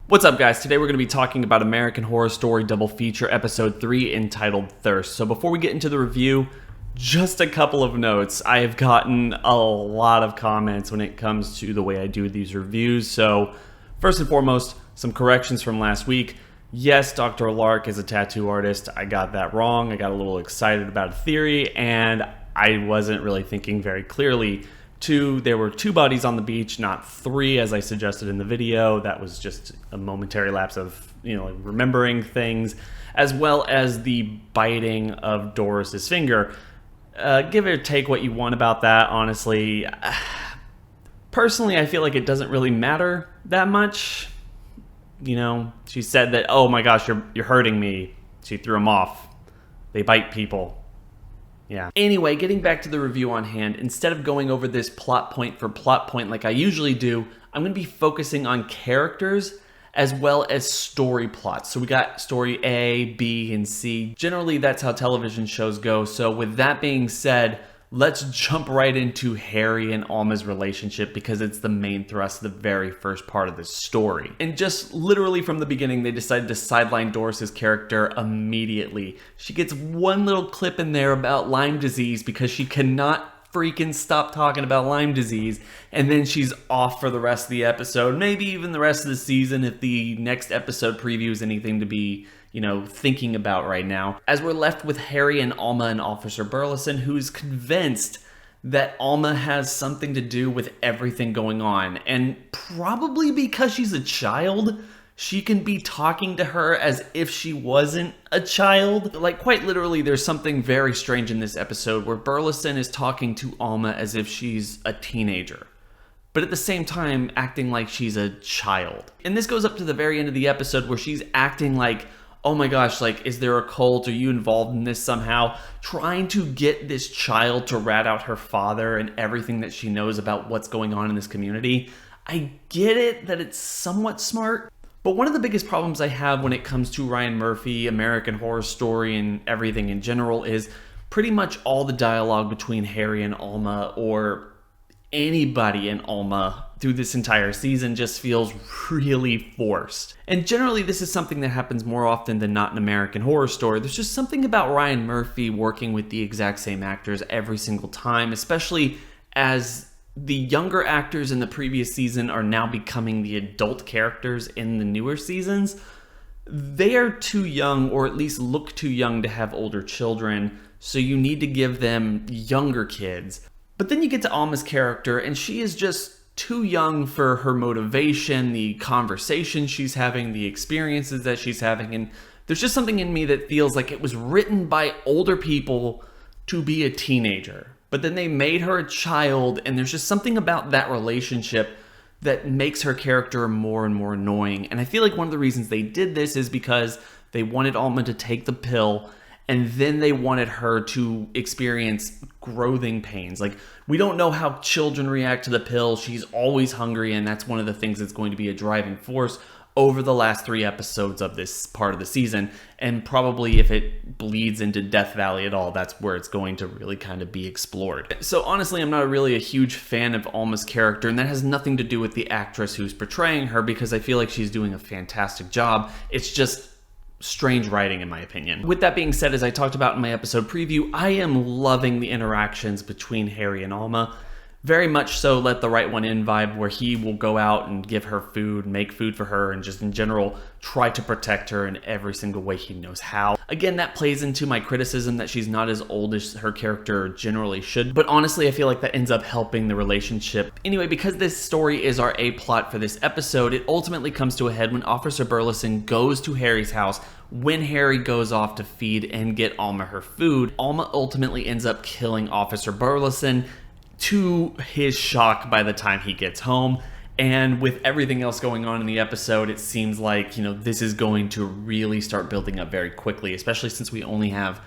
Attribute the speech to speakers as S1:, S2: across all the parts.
S1: What's up, guys? Today we're going to be talking about American Horror Story Double Feature Episode 3 entitled Thirst. So before we get into the review, just a couple of notes. I have gotten a lot of comments when it comes to the way I do these reviews. So first and foremost, some corrections from last week. Yes, Dr. Lark is a tattoo artist. I got that wrong. I got a little excited about a theory and I wasn't really thinking very clearly. There were 2 bodies on the beach, not 3 as I suggested in the video. That was just a momentary lapse of, remembering things, as well as the biting of Doris's finger. Give or take what you want about that, honestly. Personally, I feel like it doesn't really matter that much. She said that, oh my gosh, you're hurting me. She threw him off. They bite people. Yeah. Anyway, getting back to the review on hand, instead of going over this plot point for plot point like I usually do, I'm going to be focusing on characters as well as story plots. So we got story A, B, and C. Generally, that's how television shows go. So with that being said, let's jump right into Harry and Alma's relationship because it's the main thrust of the very first part of the story. And just literally from the beginning, they decided to sideline Doris's character immediately. She gets one little clip in there about Lyme disease because she cannot freaking stop talking about Lyme disease, and then she's off for the rest of the episode, maybe even the rest of the season if the next episode previews anything to be thinking about right now, as we're left with Harry and Alma and Officer Burleson, who's convinced that Alma has something to do with everything going on. And probably because she's a child, she can be talking to her as if she wasn't a child. Like, quite literally, there's something very strange in this episode where Burleson is talking to Alma as if she's a teenager, but at the same time acting like she's a child. And this goes up to the very end of the episode where she's acting like, oh my gosh, like, is there a cult? Are you involved in this somehow? Trying to get this child to rat out her father and everything that she knows about what's going on in this community. I get it that it's somewhat smart, but one of the biggest problems I have when it comes to Ryan Murphy, American Horror Story, and everything in general is pretty much all the dialogue between Harry and Alma, or anybody and Alma, through this entire season just feels really forced. And generally this is something that happens more often than not in American Horror Story. There's just something about Ryan Murphy working with the exact same actors every single time, especially as the younger actors in the previous season are now becoming the adult characters in the newer seasons. They are too young, or at least look too young, to have older children, so you need to give them younger kids. But then you get to Alma's character, and she is just too young for her motivation, the conversation she's having, the experiences that she's having, and there's just something in me that feels like it was written by older people to be a teenager. But then they made her a child, and there's just something about that relationship that makes her character more and more annoying. And I feel like one of the reasons they did this is because they wanted Alma to take the pill, and then they wanted her to experience growing pains. Like, we don't know how children react to the pill. She's always hungry, and that's one of the things that's going to be a driving force over the last 3 episodes of this part of the season. And probably if it bleeds into Death Valley at all, that's where it's going to really kind of be explored. So honestly, I'm not really a huge fan of Alma's character, and that has nothing to do with the actress who's portraying her, because I feel like she's doing a fantastic job. It's just strange writing, in my opinion. With that being said, as I talked about in my episode preview, I am loving the interactions between Harry and Alma. Very much so Let the Right One In vibe, where he will go out and give her food, make food for her, and just in general try to protect her in every single way he knows how. Again, that plays into my criticism that she's not as old as her character generally should, but honestly I feel like that ends up helping the relationship. Anyway, because this story is our A plot for this episode, it ultimately comes to a head when Officer Burleson goes to Harry's house when Harry goes off to feed and get Alma her food. Alma ultimately ends up killing Officer Burleson, to his shock, by the time he gets home. And with everything else going on in the episode, it seems like, this is going to really start building up very quickly, especially since we only have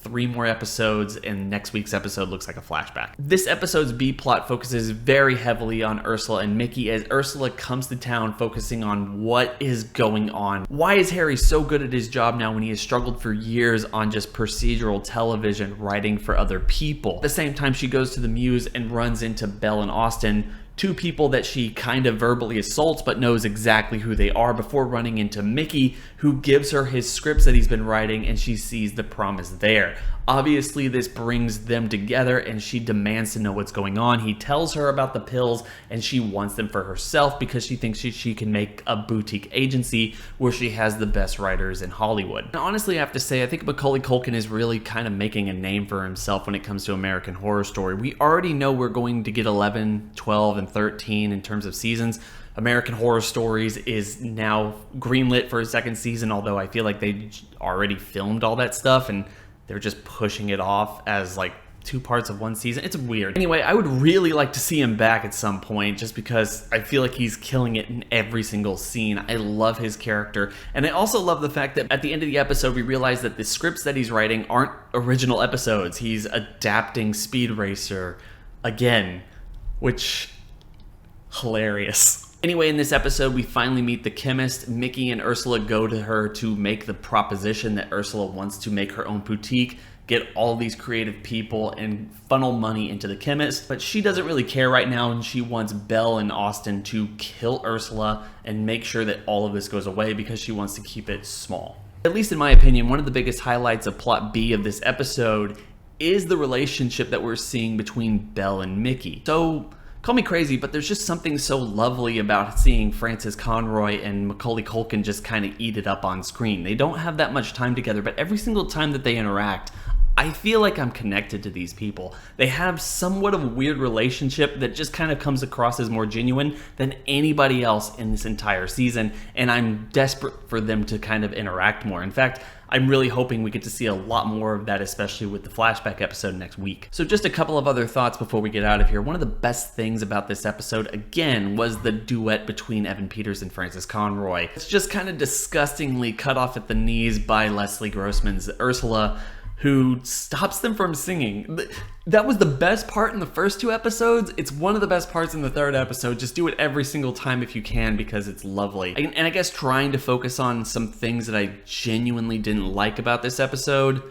S1: 3 more episodes, and next week's episode looks like a flashback. This episode's B plot focuses very heavily on Ursula and Mickey, as Ursula comes to town focusing on what is going on. Why is Harry so good at his job now when he has struggled for years on just procedural television, writing for other people? At the same time, she goes to the Muse and runs into Belle and Austin, two people that she kind of verbally assaults but knows exactly who they are before running into Mickey, who gives her his scripts that he's been writing, and she sees the promise there. Obviously, this brings them together and she demands to know what's going on. He tells her about the pills and she wants them for herself because she thinks she can make a boutique agency where she has the best writers in Hollywood. And honestly, I have to say, I think Macaulay Culkin is really kind of making a name for himself when it comes to American Horror Story. We already know we're going to get 11, 12, and 13 in terms of seasons. American Horror Stories is now greenlit for a second season, although I feel like they already filmed all that stuff and they're just pushing it off as like 2 parts of one season. It's weird. Anyway, I would really like to see him back at some point just because I feel like he's killing it in every single scene. I love his character. And I also love the fact that at the end of the episode, we realize that the scripts that he's writing aren't original episodes. He's adapting Speed Racer again, which, hilarious. Anyway, in this episode, we finally meet the chemist. Mickey and Ursula go to her to make the proposition that Ursula wants to make her own boutique, get all these creative people, and funnel money into the chemist. But she doesn't really care right now, and she wants Belle and Austin to kill Ursula and make sure that all of this goes away because she wants to keep it small. At least in my opinion, one of the biggest highlights of plot B of this episode is the relationship that we're seeing between Belle and Mickey. So, call me crazy, but there's just something so lovely about seeing Frances Conroy and Macaulay Culkin just kind of eat it up on screen. They don't have that much time together, but every single time that they interact, I feel like I'm connected to these people. They have somewhat of a weird relationship that just kind of comes across as more genuine than anybody else in this entire season, and I'm desperate for them to kind of interact more. In fact, I'm really hoping we get to see a lot more of that, especially with the flashback episode next week. So just a couple of other thoughts before we get out of here. One of the best things about this episode, again, was the duet between Evan Peters and Frances Conroy. It's just kind of disgustingly cut off at the knees by Leslie Grossman's Ursula, who stops them from singing. That was the best part in the first 2 episodes. It's one of the best parts in the 3rd episode. Just do it every single time if you can because it's lovely. And I guess trying to focus on some things that I genuinely didn't like about this episode.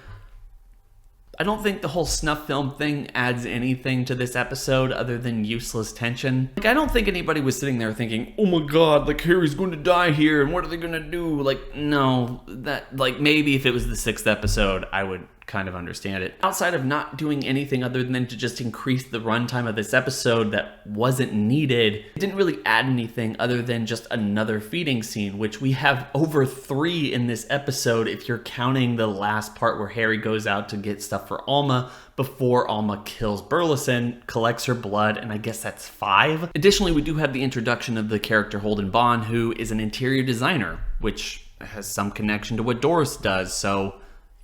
S1: I don't think the whole snuff film thing adds anything to this episode other than useless tension. Like, I don't think anybody was sitting there thinking, oh my god, like Harry's going to die here and what are they going to do? Like, no, that, like, maybe if it was the 6th episode, I would kind of understand it. Outside of not doing anything other than to just increase the runtime of this episode that wasn't needed, it didn't really add anything other than just another feeding scene, which we have over 3 in this episode if you're counting the last part where Harry goes out to get stuff for Alma before Alma kills Burleson, collects her blood, and I guess that's 5. Additionally, we do have the introduction of the character Holden Bond, who is an interior designer, which has some connection to what Doris does, so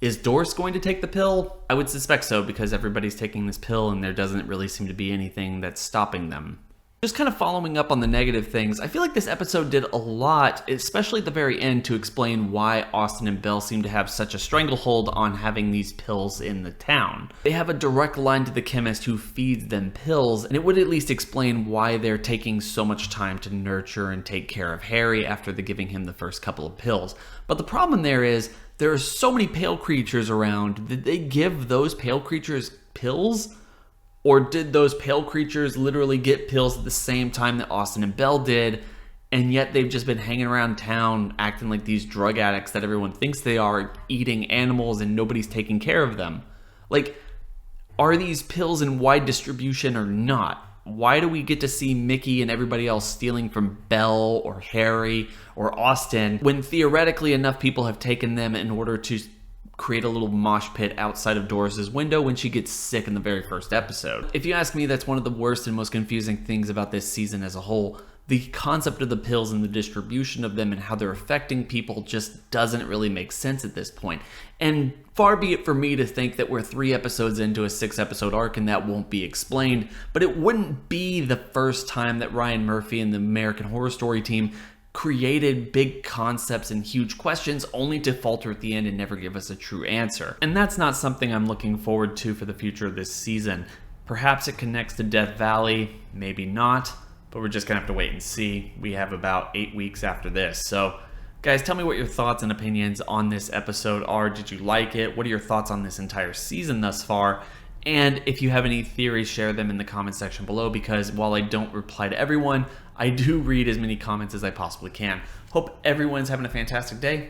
S1: is Doris going to take the pill? I would suspect so because everybody's taking this pill and there doesn't really seem to be anything that's stopping them. Just kind of following up on the negative things, I feel like this episode did a lot, especially at the very end, to explain why Austin and Belle seem to have such a stranglehold on having these pills in the town. They have a direct line to the chemist who feeds them pills, and it would at least explain why they're taking so much time to nurture and take care of Harry after they're giving him the first couple of pills. But the problem there is, there are so many pale creatures around. Did they give those pale creatures pills? Or did those pale creatures literally get pills at the same time that Austin and Belle did, and yet they've just been hanging around town acting like these drug addicts that everyone thinks they are, eating animals and nobody's taking care of them? Like, are these pills in wide distribution or not? Why do we get to see Mickey and everybody else stealing from Belle or Harry or Austin when theoretically enough people have taken them in order to create a little mosh pit outside of Doris's window when she gets sick in the very first episode? If you ask me, that's one of the worst and most confusing things about this season as a whole. The concept of the pills and the distribution of them and how they're affecting people just doesn't really make sense at this point. And far be it for me to think that we're 3 episodes into a 6-episode arc and that won't be explained, but it wouldn't be the first time that Ryan Murphy and the American Horror Story team created big concepts and huge questions only to falter at the end and never give us a true answer. And that's not something I'm looking forward to for the future of this season. Perhaps it connects to Death Valley, maybe not, but we're just gonna have to wait and see. We have about 8 weeks after this. So guys, tell me what your thoughts and opinions on this episode are. Did you like it? What are your thoughts on this entire season thus far? And if you have any theories, share them in the comment section below, because while I don't reply to everyone, I do read as many comments as I possibly can. Hope everyone's having a fantastic day,